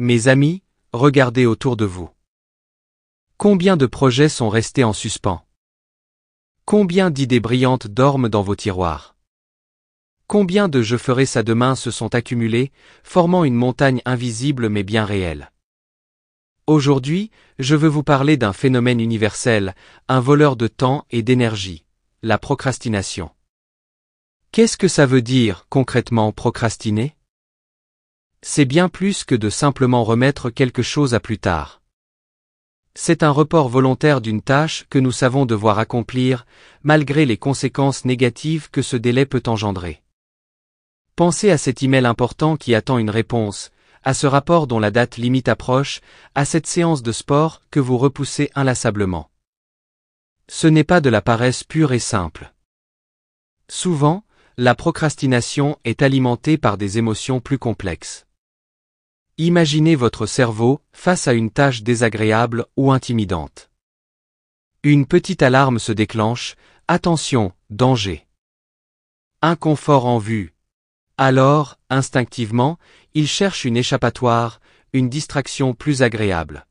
Mes amis, regardez autour de vous. Combien de projets sont restés en suspens? Combien d'idées brillantes dorment dans vos tiroirs? Combien de je ferai ça demain se sont accumulés, formant une montagne invisible mais bien réelle? Aujourd'hui, je veux vous parler d'un phénomène universel, un voleur de temps et d'énergie, la procrastination. Qu'est-ce que ça veut dire, concrètement, procrastiner? C'est bien plus que de simplement remettre quelque chose à plus tard. C'est un report volontaire d'une tâche que nous savons devoir accomplir, malgré les conséquences négatives que ce délai peut engendrer. Pensez à cet email important qui attend une réponse, à ce rapport dont la date limite approche, à cette séance de sport que vous repoussez inlassablement. Ce n'est pas de la paresse pure et simple. Souvent, la procrastination est alimentée par des émotions plus complexes. Imaginez votre cerveau face à une tâche désagréable ou intimidante. Une petite alarme se déclenche, attention, danger. Inconfort en vue. Alors, instinctivement, il cherche une échappatoire, une distraction plus agréable.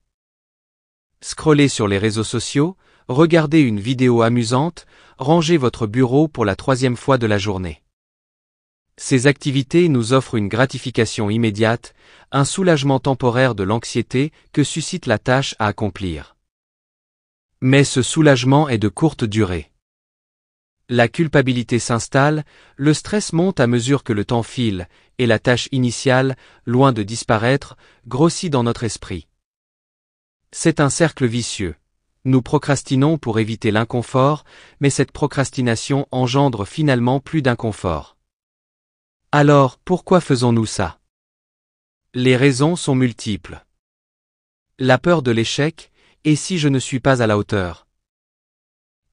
Scrollez sur les réseaux sociaux, regardez une vidéo amusante, rangez votre bureau pour la 3e fois de la journée. Ces activités nous offrent une gratification immédiate, un soulagement temporaire de l'anxiété que suscite la tâche à accomplir. Mais ce soulagement est de courte durée. La culpabilité s'installe, le stress monte à mesure que le temps file, et la tâche initiale, loin de disparaître, grossit dans notre esprit. C'est un cercle vicieux. Nous procrastinons pour éviter l'inconfort, mais cette procrastination engendre finalement plus d'inconfort. Alors, pourquoi faisons-nous ça? Les raisons sont multiples. La peur de l'échec, et si je ne suis pas à la hauteur?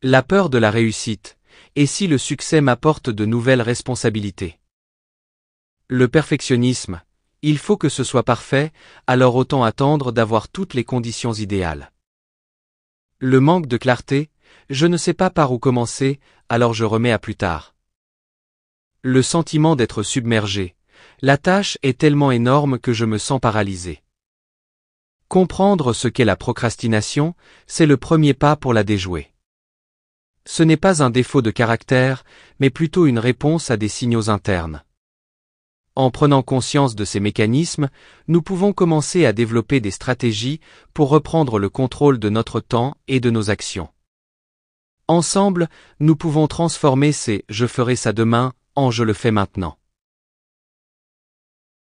La peur de la réussite, et si le succès m'apporte de nouvelles responsabilités? Le perfectionnisme, il faut que ce soit parfait, alors autant attendre d'avoir toutes les conditions idéales. Le manque de clarté, je ne sais pas par où commencer, alors je remets à plus tard. Le sentiment d'être submergé, la tâche est tellement énorme que je me sens paralysé. Comprendre ce qu'est la procrastination, c'est le premier pas pour la déjouer. Ce n'est pas un défaut de caractère, mais plutôt une réponse à des signaux internes. En prenant conscience de ces mécanismes, nous pouvons commencer à développer des stratégies pour reprendre le contrôle de notre temps et de nos actions. Ensemble, nous pouvons transformer ces « je ferai ça demain » en « je le fais maintenant ».